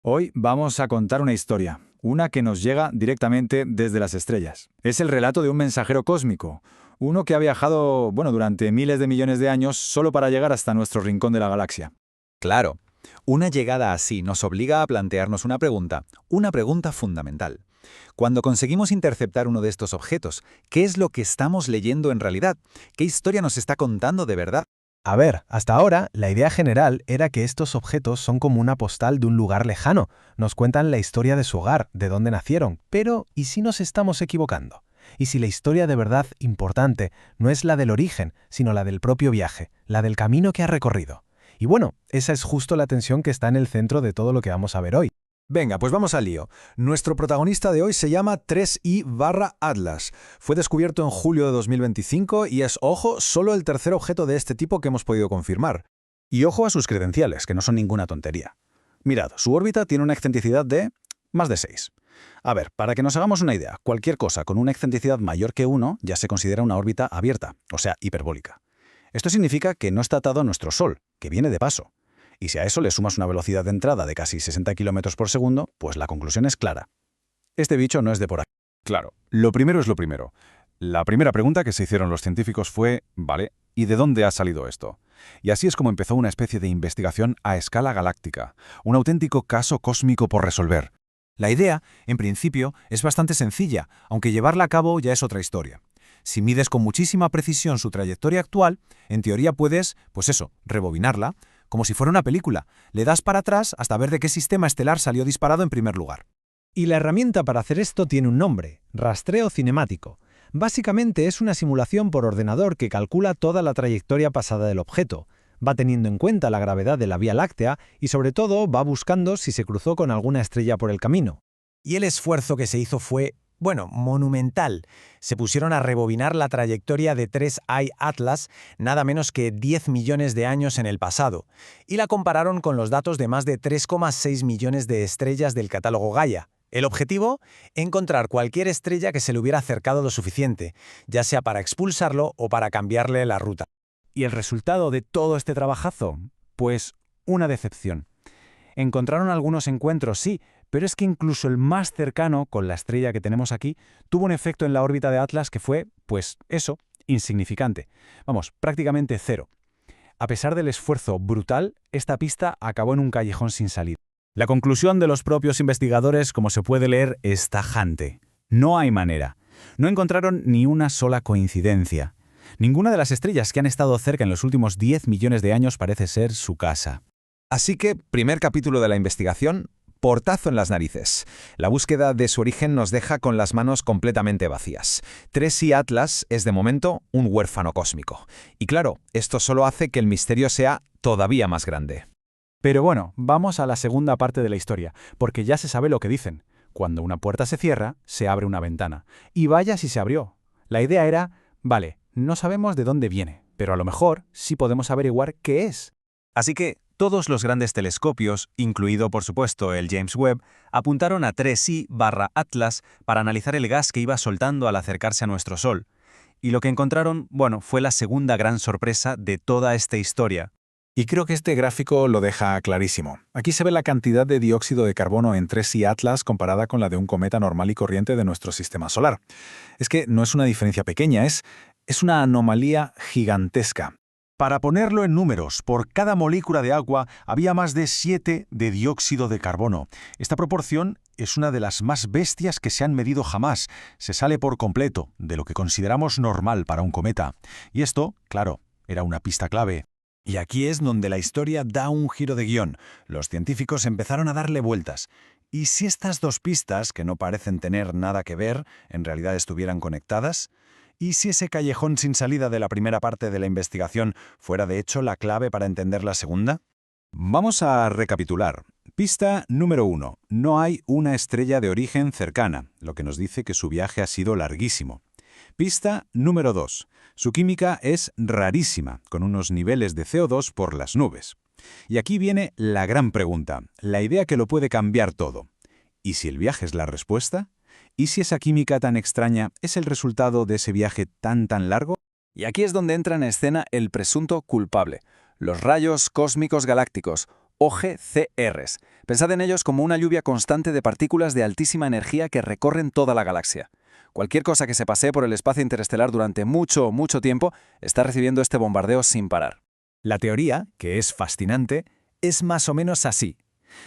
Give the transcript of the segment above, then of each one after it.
Hoy vamos a contar una historia, una que nos llega directamente desde las estrellas. Es el relato de un mensajero cósmico, uno que ha viajado, durante miles de millones de años solo para llegar hasta nuestro rincón de la galaxia. Claro, una llegada así nos obliga a plantearnos una pregunta fundamental. Cuando conseguimos interceptar uno de estos objetos, ¿qué es lo que estamos leyendo en realidad? ¿Qué historia nos está contando de verdad? A ver, hasta ahora, la idea general era que estos objetos son como una postal de un lugar lejano, nos cuentan la historia de su hogar, de dónde nacieron, pero ¿y si nos estamos equivocando? ¿Y si la historia de verdad importante no es la del origen, sino la del propio viaje, la del camino que ha recorrido? Y bueno, esa es justo la tensión que está en el centro de todo lo que vamos a ver hoy. Venga, pues vamos al lío. Nuestro protagonista de hoy se llama 3I/Atlas. Fue descubierto en julio de 2025 y es, ojo, solo el tercer objeto de este tipo que hemos podido confirmar. Y ojo a sus credenciales, que no son ninguna tontería. Mirad, su órbita tiene una excentricidad de más de 6. A ver, para que nos hagamos una idea, cualquier cosa con una excentricidad mayor que 1 ya se considera una órbita abierta, o sea, hiperbólica. Esto significa que no está atado a nuestro Sol, que viene de paso. Y si a eso le sumas una velocidad de entrada de casi 60 km por segundo, pues la conclusión es clara. Este bicho no es de por aquí. Claro, lo primero es lo primero. La primera pregunta que se hicieron los científicos fue, vale, ¿y de dónde ha salido esto? Y así es como empezó una especie de investigación a escala galáctica, un auténtico caso cósmico por resolver. La idea, en principio, es bastante sencilla, aunque llevarla a cabo ya es otra historia. Si mides con muchísima precisión su trayectoria actual, en teoría puedes, rebobinarla, como si fuera una película. Le das para atrás hasta ver de qué sistema estelar salió disparado en primer lugar. Y la herramienta para hacer esto tiene un nombre: rastreo cinemático. Básicamente es una simulación por ordenador que calcula toda la trayectoria pasada del objeto, va teniendo en cuenta la gravedad de la Vía Láctea y sobre todo va buscando si se cruzó con alguna estrella por el camino. Y el esfuerzo que se hizo fue, monumental. Se pusieron a rebobinar la trayectoria de 3I/Atlas nada menos que 10 millones de años en el pasado, y la compararon con los datos de más de 3,6 millones de estrellas del catálogo Gaia. El objetivo, encontrar cualquier estrella que se le hubiera acercado lo suficiente, ya sea para expulsarlo o para cambiarle la ruta. ¿Y el resultado de todo este trabajazo? Pues una decepción. Encontraron algunos encuentros, sí, pero es que incluso el más cercano, con la estrella que tenemos aquí, tuvo un efecto en la órbita de Atlas que fue, insignificante. Prácticamente cero. A pesar del esfuerzo brutal, esta pista acabó en un callejón sin salida. La conclusión de los propios investigadores, como se puede leer, es tajante. No hay manera. No encontraron ni una sola coincidencia. Ninguna de las estrellas que han estado cerca en los últimos 10 millones de años parece ser su casa. Así que, primer capítulo de la investigación, portazo en las narices. La búsqueda de su origen nos deja con las manos completamente vacías. 3I/Atlas es de momento un huérfano cósmico. Y claro, esto solo hace que el misterio sea todavía más grande. Pero bueno, vamos a la segunda parte de la historia, porque ya se sabe lo que dicen. Cuando una puerta se cierra, se abre una ventana. Y vaya si se abrió. La idea era, vale, no sabemos de dónde viene, pero a lo mejor sí podemos averiguar qué es. Así que todos los grandes telescopios, incluido por supuesto el James Webb, apuntaron a 3I/Atlas para analizar el gas que iba soltando al acercarse a nuestro Sol. Y lo que encontraron, fue la segunda gran sorpresa de toda esta historia. Y creo que este gráfico lo deja clarísimo. Aquí se ve la cantidad de dióxido de carbono en 3I/Atlas comparada con la de un cometa normal y corriente de nuestro sistema solar. Es que no es una diferencia pequeña, es una anomalía gigantesca. Para ponerlo en números, por cada molécula de agua había más de 7 de dióxido de carbono. Esta proporción es una de las más bestias que se han medido jamás. Se sale por completo de lo que consideramos normal para un cometa. Y esto, claro, era una pista clave. Y aquí es donde la historia da un giro de guión. Los científicos empezaron a darle vueltas. ¿Y si estas dos pistas, que no parecen tener nada que ver, en realidad estuvieran conectadas? ¿Y si ese callejón sin salida de la primera parte de la investigación fuera de hecho la clave para entender la segunda? Vamos a recapitular. Pista número 1. No hay una estrella de origen cercana, lo que nos dice que su viaje ha sido larguísimo. Pista número 2. Su química es rarísima, con unos niveles de CO2 por las nubes. Y aquí viene la gran pregunta, la idea que lo puede cambiar todo. ¿Y si el viaje es la respuesta? ¿Y si esa química tan extraña es el resultado de ese viaje tan largo? Y aquí es donde entra en escena el presunto culpable, los rayos cósmicos galácticos, OGCRs. Pensad en ellos como una lluvia constante de partículas de altísima energía que recorren toda la galaxia. Cualquier cosa que se pasee por el espacio interestelar durante mucho, mucho tiempo está recibiendo este bombardeo sin parar. La teoría, que es fascinante, es más o menos así.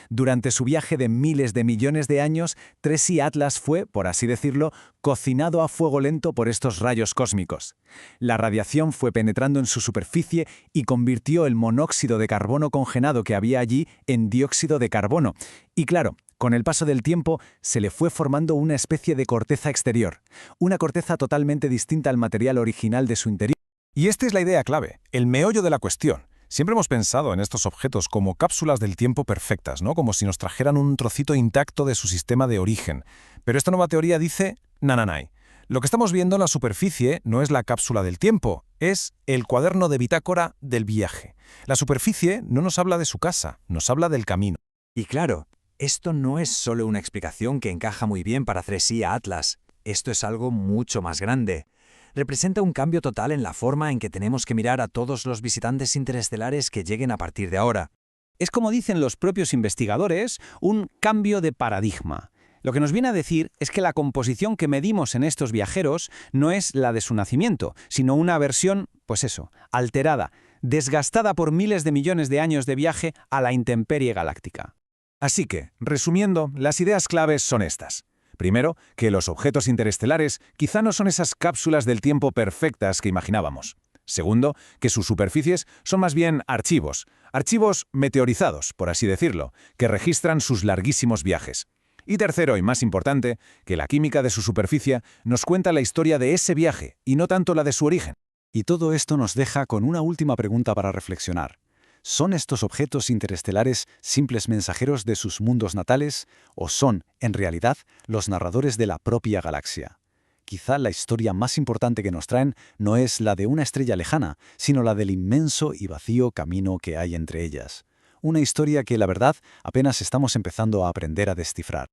Durante su viaje de miles de millones de años, Tracy Atlas fue, por así decirlo, cocinado a fuego lento por estos rayos cósmicos. La radiación fue penetrando en su superficie y convirtió el monóxido de carbono congelado que había allí en dióxido de carbono. Y claro, con el paso del tiempo se le fue formando una especie de corteza exterior, una corteza totalmente distinta al material original de su interior. Y esta es la idea clave, el meollo de la cuestión. Siempre hemos pensado en estos objetos como cápsulas del tiempo perfectas, ¿no? Como si nos trajeran un trocito intacto de su sistema de origen. Pero esta nueva teoría dice, nananay. Lo que estamos viendo en la superficie no es la cápsula del tiempo, es el cuaderno de bitácora del viaje. La superficie no nos habla de su casa, nos habla del camino. Y claro, esto no es solo una explicación que encaja muy bien para Tracy Atlas. Esto es algo mucho más grande. Representa un cambio total en la forma en que tenemos que mirar a todos los visitantes interestelares que lleguen a partir de ahora. Es como dicen los propios investigadores, un cambio de paradigma. Lo que nos viene a decir es que la composición que medimos en estos viajeros no es la de su nacimiento, sino una versión, pues eso, alterada, desgastada por miles de millones de años de viaje a la intemperie galáctica. Así que, resumiendo, las ideas claves son estas. Primero, que los objetos interestelares quizá no son esas cápsulas del tiempo perfectas que imaginábamos. Segundo, que sus superficies son más bien archivos meteorizados, por así decirlo, que registran sus larguísimos viajes. Y tercero, y más importante, que la química de su superficie nos cuenta la historia de ese viaje y no tanto la de su origen. Y todo esto nos deja con una última pregunta para reflexionar. ¿Son estos objetos interestelares simples mensajeros de sus mundos natales o son, en realidad, los narradores de la propia galaxia? Quizá la historia más importante que nos traen no es la de una estrella lejana, sino la del inmenso y vacío camino que hay entre ellas. Una historia que, la verdad, apenas estamos empezando a aprender a descifrar.